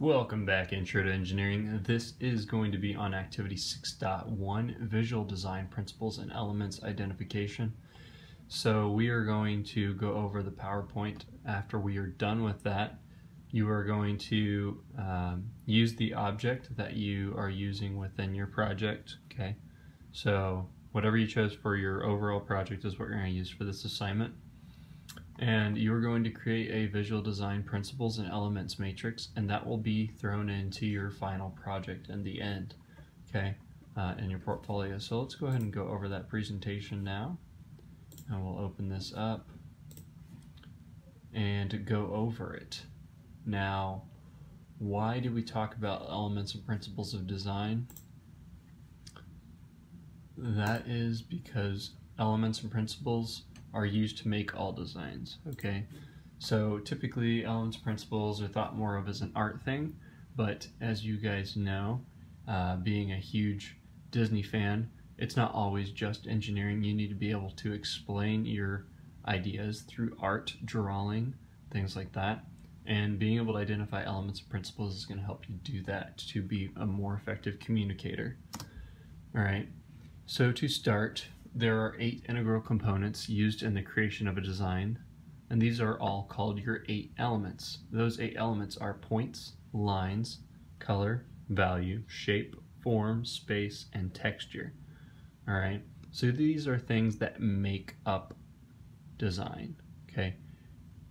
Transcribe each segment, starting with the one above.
Welcome back, Intro to Engineering. This is going to be on Activity 6.1, Visual Design Principles and Elements Identification. So we are going to go over the PowerPoint. After we are done with that, you are going to use the object that you are using within your project. Okay, so whatever you chose for your overall project is what you're going to use for this assignment. And you're going to create a visual design principles and elements matrix, and that will be thrown into your final project in the end, okay, in your portfolio. So let's go ahead and go over that presentation now, and we'll open this up and go over it. Now, why do we talk about elements and principles of design? That is because elements and principles are used to make all designs, okay? So typically elements and principles are thought more of as an art thing, but as you guys know, being a huge Disney fan, it's not always just engineering. You need to be able to explain your ideas through art, drawing, things like that, and being able to identify elements and principles is going to help you do that to be a more effective communicator. All right, so to start, there are 8 integral components used in the creation of a design, and these are all called your 8 elements. Those 8 elements are points, lines, color, value, shape, form, space, and texture. All right, so these are things that make up design, okay?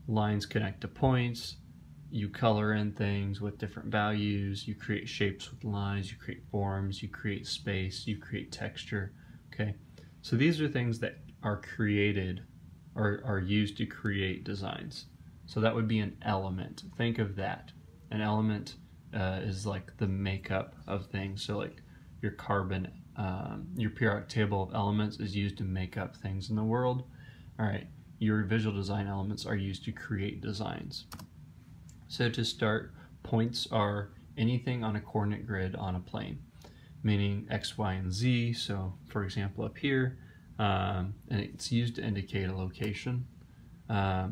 Lines connect to points, you color in things with different values, you create shapes with lines, you create forms, you create space, you create texture, okay? So these are things that are created or are used to create designs. So that would be an element. Think of that. An element is like the makeup of things. So like your carbon, your periodic table of elements is used to make up things in the world. All right, your visual design elements are used to create designs. So to start, points are anything on a coordinate grid on a plane, meaning X, Y, and Z. So for example, up here, and it's used to indicate a location.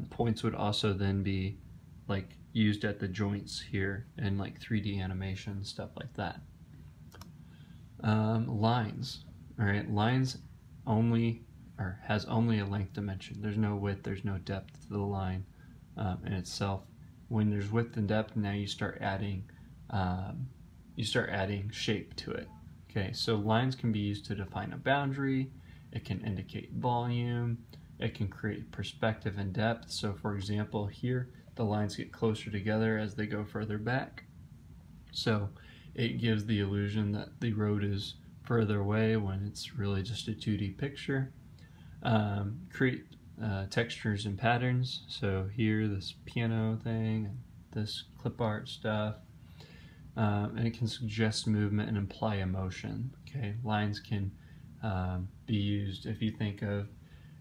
Points would also then be like used at the joints here in like 3D animation, stuff like that. Lines, all right, lines has only a length dimension. There's no width, there's no depth to the line in itself. When there's width and depth, now you start adding shape to it. Okay, so lines can be used to define a boundary, it can indicate volume, it can create perspective and depth. So for example, here, the lines get closer together as they go further back. So it gives the illusion that the road is further away when it's really just a 2D picture. Create textures and patterns. So here, this piano thing, and this clip art stuff. And it can suggest movement and imply emotion. Okay, lines can be used if you think of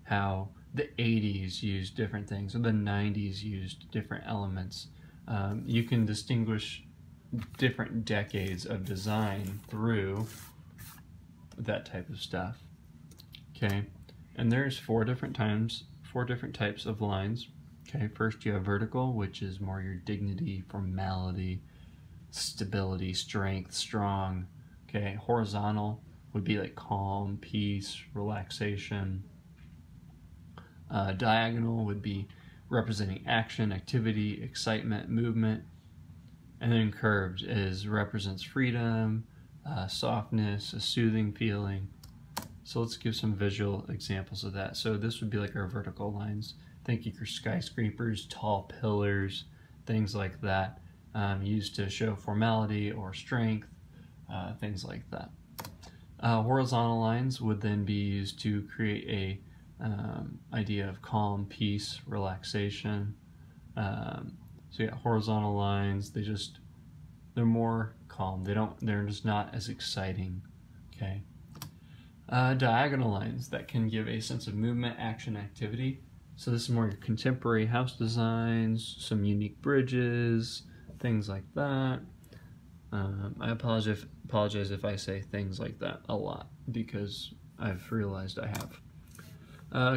how the 80s used different things or the 90s used different elements. You can distinguish different decades of design through that type of stuff. Okay, and there's four different types of lines. Okay, first you have vertical, which is more your dignity, formality, stability, strength, strong. Okay, horizontal would be like calm, peace, relaxation. Diagonal would be representing action, activity, excitement, movement. And then curved represents freedom, softness, a soothing feeling. So let's give some visual examples of that. So this would be like our vertical lines. Think of your skyscrapers, tall pillars, things like that. Used to show formality or strength, things like that. Horizontal lines would then be used to create a idea of calm, peace, relaxation. So yeah, horizontal lines, they're more calm. They're just not as exciting. Okay. Diagonal lines that can give a sense of movement, action, activity. So this is more your contemporary house designs, some unique bridges, things like that. I apologize if I say things like that a lot because I've realized I have.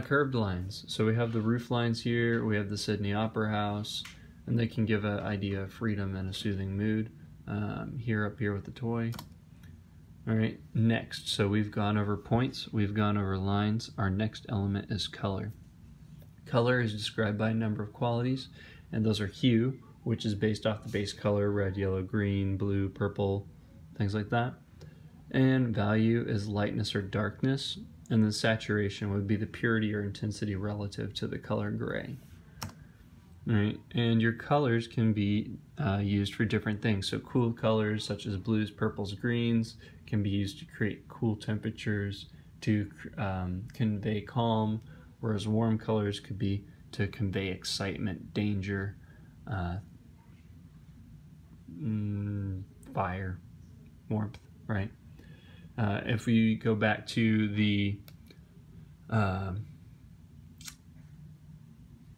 Curved lines. So we have the roof lines here, we have the Sydney Opera House, and they can give an idea of freedom and a soothing mood. Here up here with the toy. All right, next, so we've gone over points, we've gone over lines. Our next element is color. Color is described by a number of qualities, and those are hue, which is based off the base color, red, yellow, green, blue, purple, things like that. And value is lightness or darkness, and then saturation would be the purity or intensity relative to the color gray. All right, and your colors can be used for different things. So cool colors such as blues, purples, greens can be used to create cool temperatures, to convey calm, whereas warm colors could be to convey excitement, danger, fire, warmth, right? If we go back to the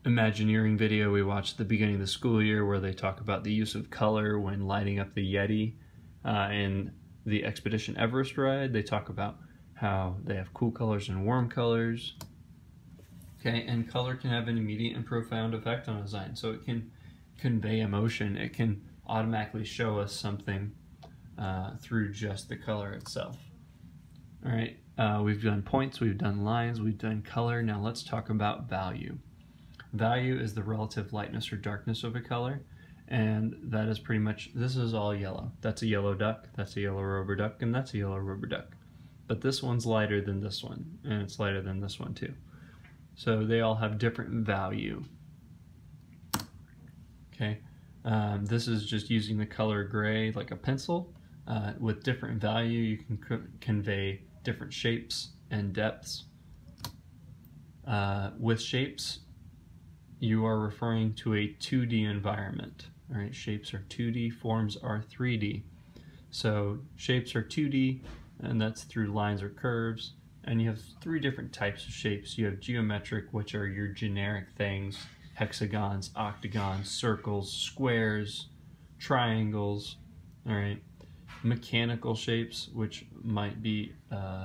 Imagineering video we watched at the beginning of the school year, where they talk about the use of color when lighting up the Yeti in the Expedition Everest ride. They talk about how they have cool colors and warm colors. Okay, and color can have an immediate and profound effect on a design. So it can convey emotion. It can automatically show us something through just the color itself. All right, we've done points, we've done lines, we've done color. Now let's talk about value. Value is the relative lightness or darkness of a color, and that is pretty much, this is all yellow. That's a yellow duck, that's a yellow rubber duck, and that's a yellow rubber duck. But this one's lighter than this one, and it's lighter than this one too. So they all have different value. Okay, this is just using the color gray like a pencil. With different value, you can convey different shapes and depths. With shapes, you are referring to a 2D environment. All right, shapes are 2D, forms are 3D. So shapes are 2D, and that's through lines or curves. And you have three different types of shapes. You have geometric, which are your generic things: hexagons, octagons, circles, squares, triangles. All right. Mechanical shapes, which might be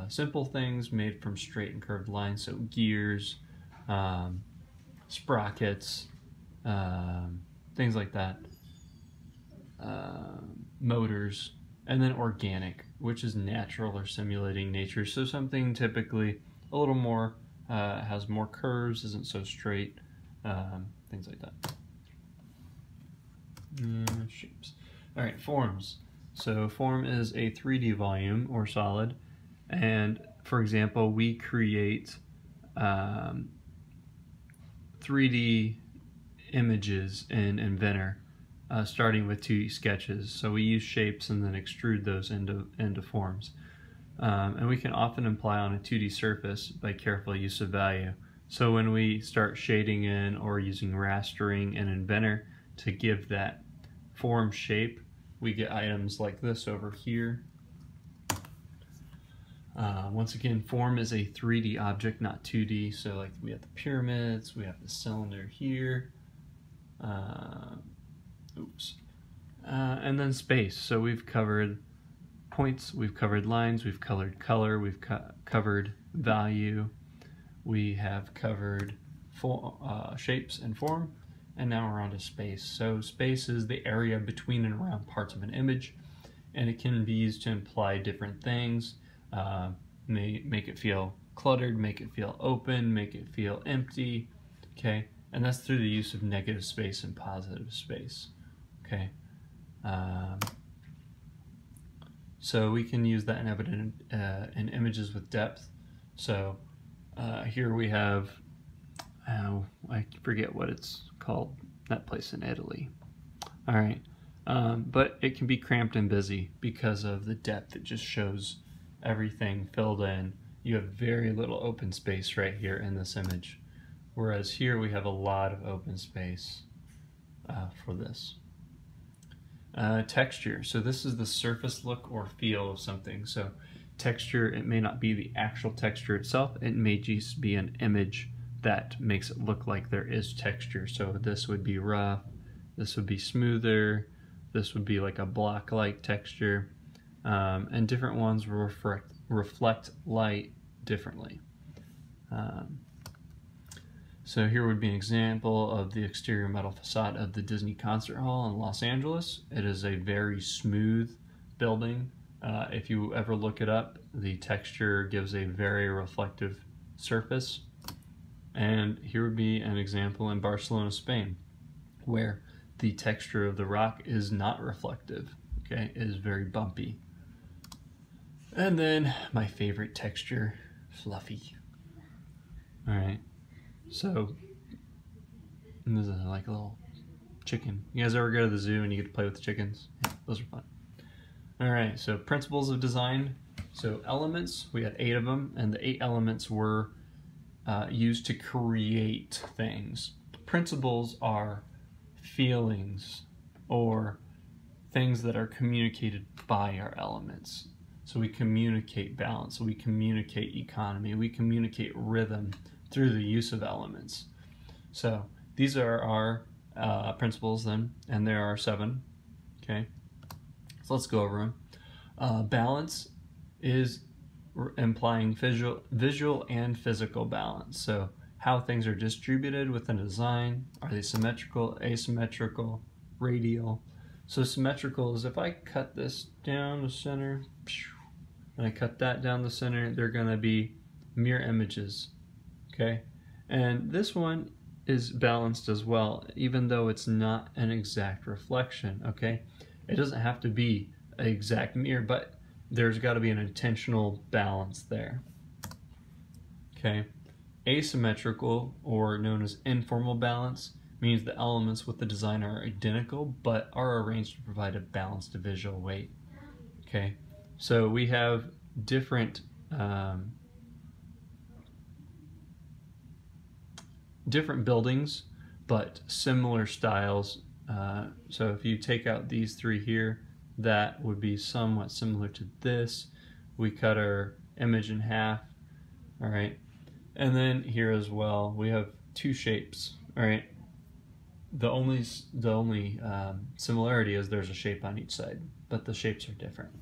simple things made from straight and curved lines, so gears, sprockets, things like that, motors. And then organic, which is natural or simulating nature, so something typically a little more, has more curves, isn't so straight, things like that. Shapes. All right, forms. So form is a 3D volume or solid, and for example, we create 3D images in Inventor, starting with 2D sketches. So we use shapes and then extrude those into forms. And we can often apply on a 2D surface by careful use of value. So when we start shading in or using rastering in Inventor to give that form shape, we get items like this over here. Once again, form is a 3D object, not 2D. So like we have the pyramids, we have the cylinder here. And then space. So we've covered points, we've covered lines, we've covered color, we've covered value, we have covered shapes and form, and now we're on to space. So space is the area between and around parts of an image, and it can be used to imply different things. Make it feel cluttered, make it feel open, make it feel empty, okay? And that's through the use of negative space and positive space, okay? So we can use that in images with depth. So here we have, I forget what it's called, that place in Italy. All right, but it can be cramped and busy because of the depth. It just shows everything filled in. You have very little open space right here in this image, whereas here we have a lot of open space for this. Texture, so this is the surface look or feel of something. So texture, it may not be the actual texture itself, it may just be an image that makes it look like there is texture. So this would be rough, this would be smoother, this would be like a block-like texture, and different ones will reflect light differently. So here would be an example of the exterior metal facade of the Disney Concert Hall in Los Angeles. It is a very smooth building. If you ever look it up, the texture gives a very reflective surface. And here would be an example in Barcelona, Spain, where the texture of the rock is not reflective, okay? It is very bumpy. And then my favorite texture, fluffy. All right, so this is like a little chicken. You guys ever go to the zoo and you get to play with the chickens? Yeah, those are fun. All right, so principles of design. So elements, we had 8 of them, and the 8 elements were used to create things. Principles are feelings or things that are communicated by our elements. So we communicate balance, we communicate economy, we communicate rhythm through the use of elements. So these are our principles then, and there are 7, okay? So let's go over them. Balance is implying visual and physical balance. So how things are distributed within a design. Are they symmetrical, asymmetrical, radial? So symmetrical is if I cut this down the center, and I cut that down the center, they're going to be mirror images, okay? And this one is balanced as well, even though it's not an exact reflection, okay? It doesn't have to be an exact mirror, but there's got to be an intentional balance there, okay? Asymmetrical, or known as informal balance, means the elements with the design are identical but are arranged to provide a balanced visual weight, okay? So we have different buildings, but similar styles. So if you take out these 3 here, that would be somewhat similar to this. We cut our image in half, all right? And then here as well, we have 2 shapes, all right? The only similarity is there's a shape on each side, but the shapes are different,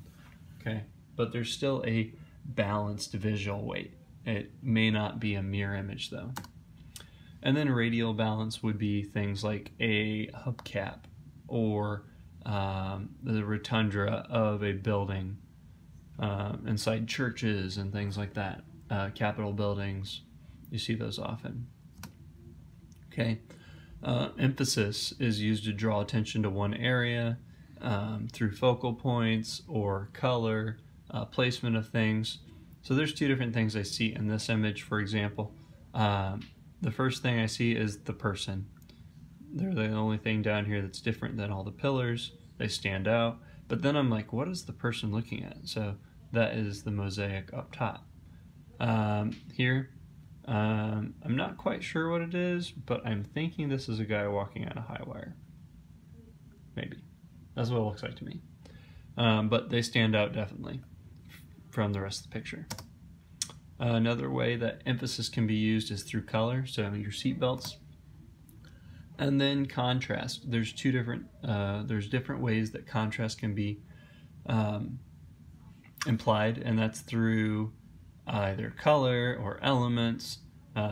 okay? But there's still a balanced visual weight. It may not be a mirror image though. And then radial balance would be things like a hubcap or the rotunda of a building inside churches and things like that. Capitol buildings, you see those often. Okay, emphasis is used to draw attention to one area through focal points or color, placement of things. So there's 2 different things I see in this image, for example. The first thing I see is the person. They're the only thing down here that's different than all the pillars. They stand out. But then I'm like, what is the person looking at? So that is the mosaic up top. Here, I'm not quite sure what it is, but I'm thinking this is a guy walking on a high wire. Maybe. That's what it looks like to me. But they stand out definitely from the rest of the picture. Another way that emphasis can be used is through color, so your seat belts. And then contrast. There's different ways that contrast can be implied, and that's through either color or elements.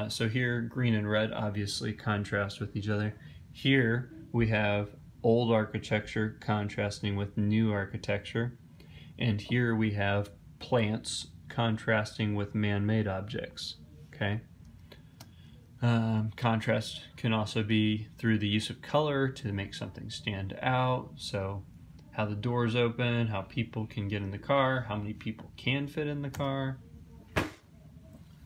So here, green and red obviously contrast with each other. Here we have old architecture contrasting with new architecture, and here we have plants contrasting with man-made objects, okay? Contrast can also be through the use of color to make something stand out. So how the doors open, how people can get in the car, how many people can fit in the car.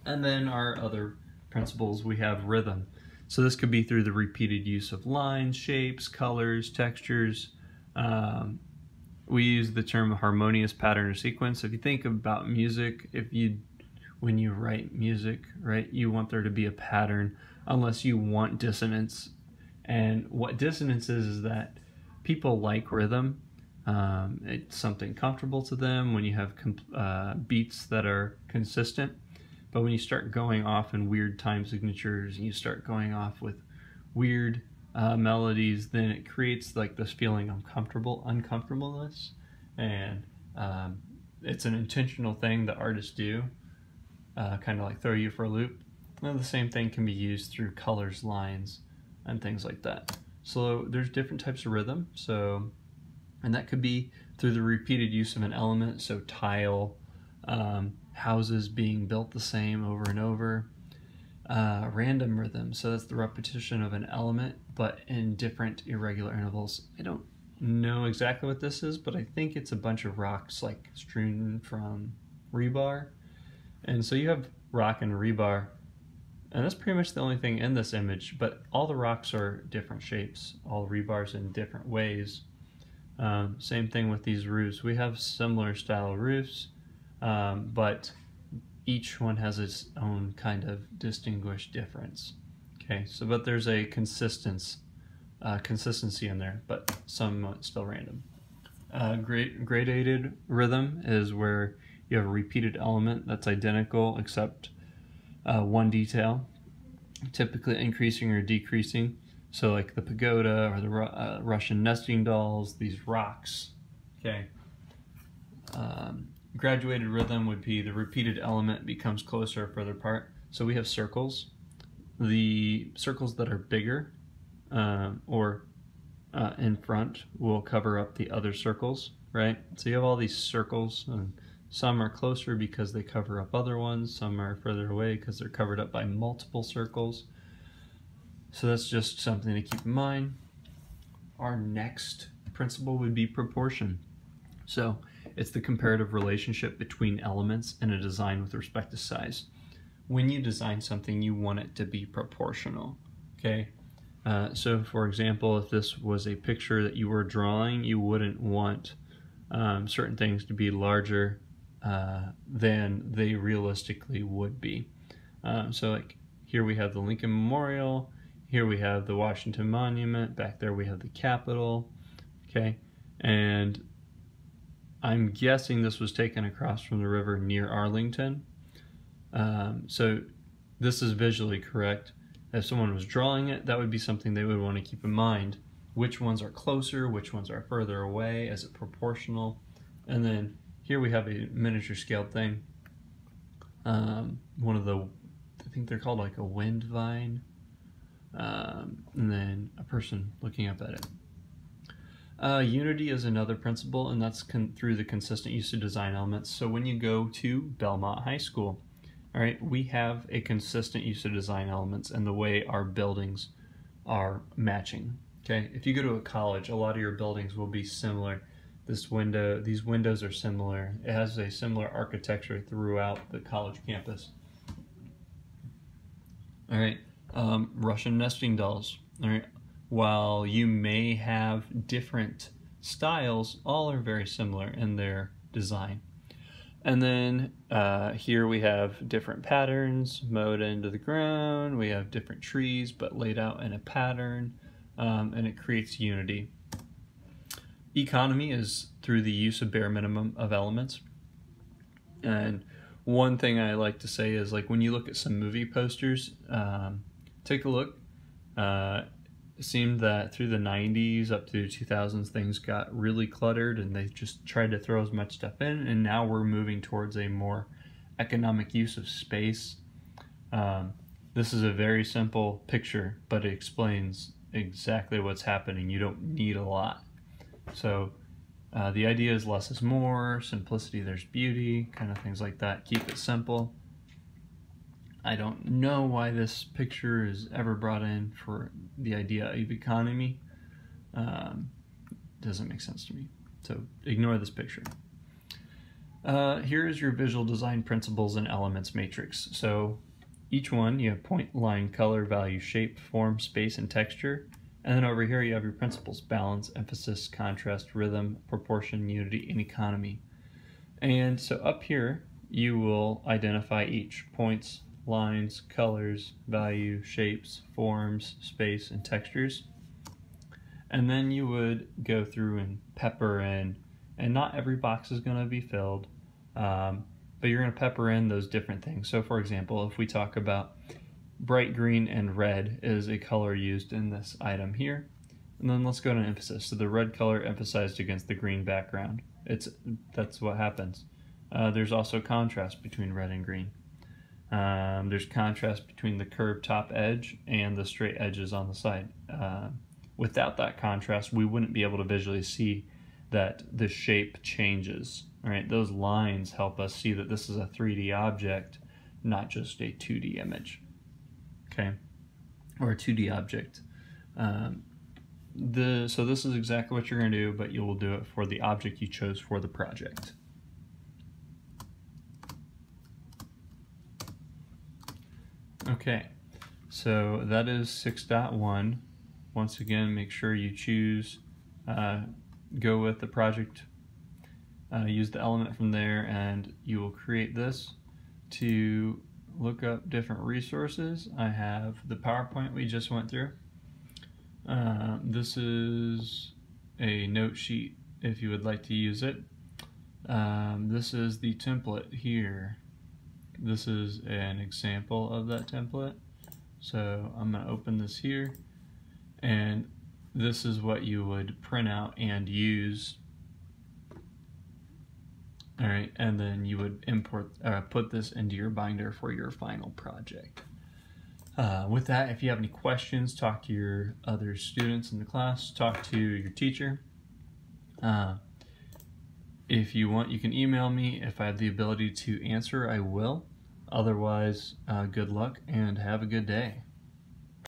And then our other principles, we have rhythm. So this could be through the repeated use of lines, shapes, colors, textures. We use the term harmonious pattern or sequence. If you think about music, when you write music, right, you want there to be a pattern unless you want dissonance. And what dissonance is that people like rhythm. It's something comfortable to them when you have beats that are consistent. But when you start going off in weird time signatures and you start going off with weird melodies, then it creates like this feeling of uncomfortableness, and it's an intentional thing that artists do, kind of like throw you for a loop. And the same thing can be used through colors, lines, and things like that. So there's different types of rhythm. And that could be through the repeated use of an element, so tile, houses being built the same over and over. Random rhythm, so that's the repetition of an element, but in different irregular intervals. I don't know exactly what this is, but I think it's a bunch of rocks like strewn from rebar. And so you have rock and rebar, and that's pretty much the only thing in this image, but all the rocks are different shapes, all rebars in different ways. Same thing with these roofs. We have similar style roofs, but each one has its own kind of distinguished difference. Okay, so but there's a consistency in there, but somewhat still random. Gradated rhythm is where you have a repeated element that's identical except one detail, typically increasing or decreasing. So like the pagoda or the Russian nesting dolls, these rocks. Okay. Graduated rhythm would be the repeated element becomes closer or further apart. So we have circles. The circles that are bigger or in front will cover up the other circles, right? So you have all these circles, and some are closer because they cover up other ones, some are further away because they're covered up by multiple circles. So that's just something to keep in mind. Our next principle would be proportion. So it's the comparative relationship between elements in a design with respect to size. When you design something, you want it to be proportional, okay? So for example, if this was a picture that you were drawing, you wouldn't want certain things to be larger than they realistically would be. So like here we have the Lincoln Memorial, here we have the Washington Monument, back there we have the Capitol, okay? And I'm guessing this was taken across from the river near Arlington. So this is visually correct. If someone was drawing it, that would be something they would want to keep in mind. Which ones are closer, which ones are further away, is it proportional? And then here we have a miniature scaled thing. One of the, I think they're called like a wind vine. And then a person looking up at it. Unity is another principle, and that's through the consistent use of design elements. So when you go to Belmont High School, all right, we have a consistent use of design elements and the way our buildings are matching. Okay, if you go to a college, a lot of your buildings will be similar. These windows are similar. It has a similar architecture throughout the college campus. All right, Russian nesting dolls. All right. While you may have different styles, all are very similar in their design. And then here we have different patterns mowed into the ground. We have different trees but laid out in a pattern, and it creates unity. Economy is through the use of bare minimum of elements. And one thing I like to say is, like, when you look at some movie posters, take a look. It seemed that through the 90s up to the 2000s, things got really cluttered and they just tried to throw as much stuff in, and now we're moving towards a more economic use of space. This is a very simple picture, but it explains exactly what's happening. You don't need a lot. So the idea is less is more, simplicity there's beauty, kind of things like that. Keep it simple. I don't know why this picture is ever brought in for the idea of economy. Doesn't make sense to me. So ignore this picture. Here is your visual design principles and elements matrix. So each one, you have point, line, color, value, shape, form, space, and texture. And then over here you have your principles: balance, emphasis, contrast, rhythm, proportion, unity, and economy. And so up here you will identify each: points, lines, colors, value, shapes, forms, space, and textures. And then you would go through and pepper in, and not every box is going to be filled, but you're going to pepper in those different things. So for example, if we talk about bright green and red is a color used in this item here, and then let's go to emphasis. So the red color emphasized against the green background. That's what happens. There's also contrast between red and green. There's contrast between the curved top edge and the straight edges on the side. Without that contrast, we wouldn't be able to visually see that the shape changes. All right, those lines help us see that this is a 3D object, not just a 2D image, okay, or a 2D object. So this is exactly what you're going to do, but you will do it for the object you chose for the project. Okay, so that is 6.1. Once again, make sure you choose, go with the project, use the element from there, and you will create this. To look up different resources, I have the PowerPoint we just went through. This is a note sheet if you would like to use it. This is the template here. This is an example of that template. So I'm going to open this here, and this is what you would print out and use. All right, and then you would put this into your binder for your final project. With that, if you have any questions, talk to your other students in the class, talk to your teacher. If you want, you can email me. If I have the ability to answer, I will. Otherwise, good luck and have a good day.